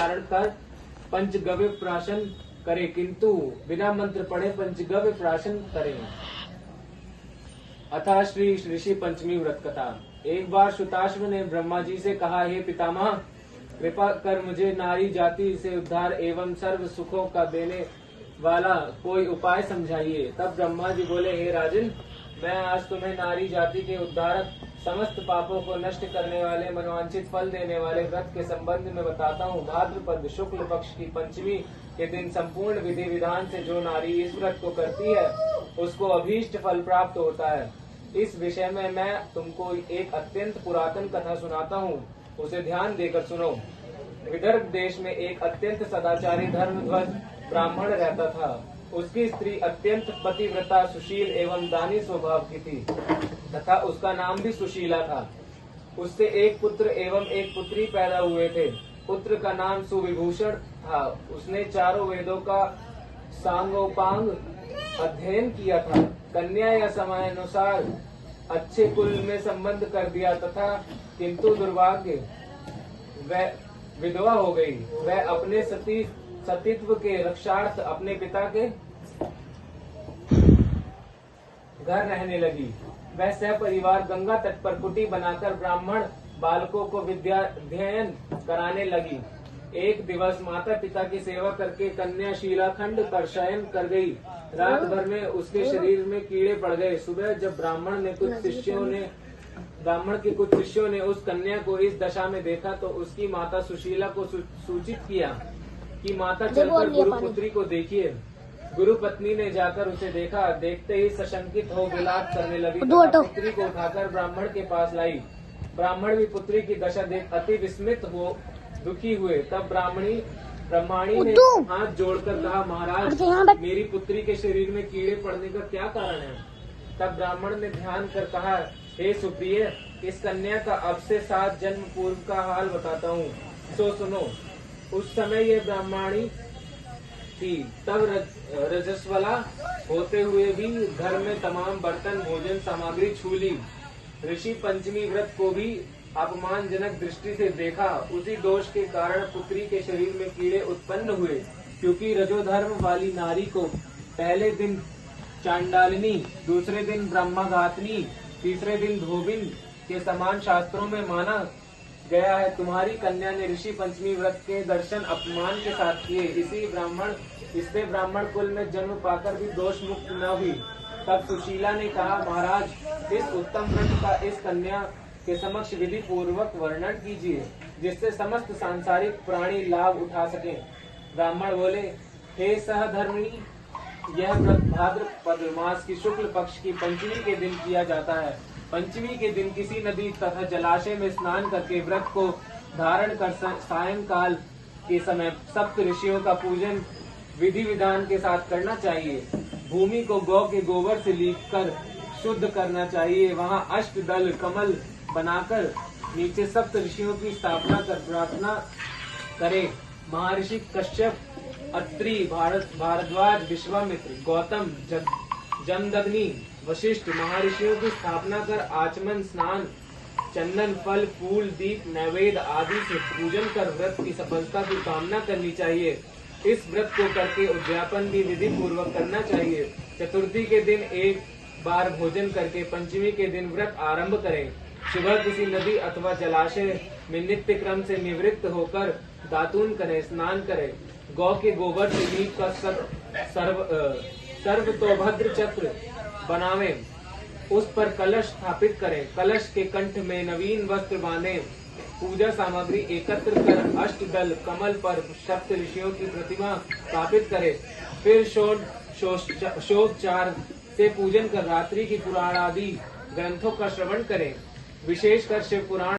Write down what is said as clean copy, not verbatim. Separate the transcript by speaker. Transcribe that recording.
Speaker 1: उच्चारण कर पंचगव्य प्राशन करे, किंतु बिना मंत्र पढ़े पंचगव्य प्राशन करें। अतः श्री ऋषि पंचमी व्रत कथा। एक बार श्रुताश्व ने ब्रह्मा जी से कहा, हे पितामह, कृपा कर मुझे नारी जाति से उद्धार एवं सर्व सुखों का देने वाला कोई उपाय समझाइए। तब ब्रह्मा जी बोले, हे राजन, मैं आज तुम्हें नारी जाति के उद्धारक, समस्त पापों को नष्ट करने वाले, मनोवांछित फल देने वाले व्रत के संबंध में बताता हूँ। भाद्रपद शुक्ल पक्ष की पंचमी के दिन संपूर्ण विधि विधान से जो नारी इस व्रत को करती है उसको अभीष्ट फल प्राप्त होता है। इस विषय में मैं तुमको एक अत्यंत पुरातन कथा सुनाता हूँ, उसे ध्यान देकर सुनो। विदर्भ देश में एक अत्यंत सदाचारी धर्मध्वज ब्राह्मण रहता था। उसकी स्त्री अत्यंत पतिव्रता, सुशील एवं दानी स्वभाव की थी तथा उसका नाम भी सुशीला था। उससे एक पुत्र एवं एक पुत्री पैदा हुए थे। पुत्र का नाम सुविभूषण था। उसने चारों वेदों का सांगोपांग अध्ययन किया था। कन्या या समय अनुसार अच्छे कुल में संबंध कर दिया तथा किंतु दुर्भाग्य वह विधवा हो गई। वह अपने सतीत्व के रक्षार्थ अपने पिता के घर रहने लगी। वह सपरिवार गंगा तट पर कुटी बनाकर ब्राह्मण बालकों को विद्याध्ययन कराने लगी। एक दिवस माता पिता की सेवा करके कन्या शीलाखंड पर शयन कर गई। रात भर में उसके शरीर में कीड़े पड़ गए। सुबह जब ब्राह्मण के कुछ शिष्यों ने उस कन्या को इस दशा में देखा तो उसकी माता सुशीला को सूचित किया कि माता चलकर गुरुपुत्री को देखिए। गुरु पत्नी ने जाकर उसे देखा। देखते ही सशंकित हो विलाप करने लगी तथा पुत्री को उठाकर ब्राह्मण के पास लाई। ब्राह्मण भी पुत्री की दशा देख अति विस्मित हो दुखी हुए। तब ब्राह्मणी ने हाथ जोड़कर कहा, महाराज, मेरी पुत्री के शरीर में कीड़े पड़ने का क्या कारण है? तब ब्राह्मण ने ध्यान कर कहा, हे सुप्रिय, इस कन्या का अब से 7 जन्म पूर्व का हाल बताता हूँ, सो सुनो। उस समय ये ब्राह्मणी थी। तब रजस्वला होते हुए भी घर में तमाम बर्तन भोजन सामग्री छू ली। ऋषि पंचमी व्रत को भी अपमानजनक दृष्टि से देखा। उसी दोष के कारण पुत्री के शरीर में कीड़े उत्पन्न हुए, क्योंकि रजोधर्म वाली नारी को पहले दिन चांडालिनी, दूसरे दिन ब्रह्मघातनी, तीसरे दिन धोबिन के समान शास्त्रों में माना गया है। तुम्हारी कन्या ने ऋषि पंचमी व्रत के दर्शन अपमान के साथ किए। इसने ब्राह्मण कुल में जन्म पाकर भी दोष मुक्त न हुई। तब सुशीला ने कहा, महाराज, इस उत्तम व्रत का इस कन्या के समक्ष विधि पूर्वक वर्णन कीजिए, जिससे समस्त सांसारिक प्राणी लाभ उठा सकें। ब्राह्मण बोले, हे सहधर्मिणी, यह व्रत भाद्रपद मास की शुक्ल पक्ष की पंचमी के दिन किया जाता है। पंचमी के दिन किसी नदी तथा जलाशय में स्नान करके व्रत को धारण कर सायंकाल के समय सप्त ऋषियों का पूजन विधि विधान के साथ करना चाहिए। भूमि को गौ के गोबर से लीपकर शुद्ध करना चाहिए। वहाँ अष्टदल कमल बनाकर नीचे सप्त ऋषियों की स्थापना कर प्रार्थना करें। महर्षि कश्यप, अत्रि, भारद्वाज, विश्वामित्र, गौतम, जमदग्नि, वशिष्ठ महर्षियों की स्थापना कर आचमन, स्नान, चंदन, फल, फूल, दीप, नैवेद्य आदि से पूजन कर व्रत की सफलता की कामना करनी चाहिए। इस व्रत को करके उद्यापन भी विधि पूर्वक करना चाहिए। चतुर्थी के दिन एक बार भोजन करके पंचमी के दिन व्रत आरंभ करें। सुबह किसी नदी अथवा जलाशय में नित्य क्रम से निवृत्त होकर दातून करें, स्नान करें। गौ के गोबर से लीप का सर्वतोभद्र चक्र बनावे, उस पर कलश स्थापित करें। कलश के कंठ में नवीन वस्त्र बांधें। पूजा सामग्री एकत्र कर अष्टदल कमल पर सप्त ऋषियों की प्रतिमा स्थापित करें। फिर षोडशोपचार से पूजन कर रात्रि की पुराण आदि ग्रंथों का श्रवण करें। विशेषकर शिव पुराण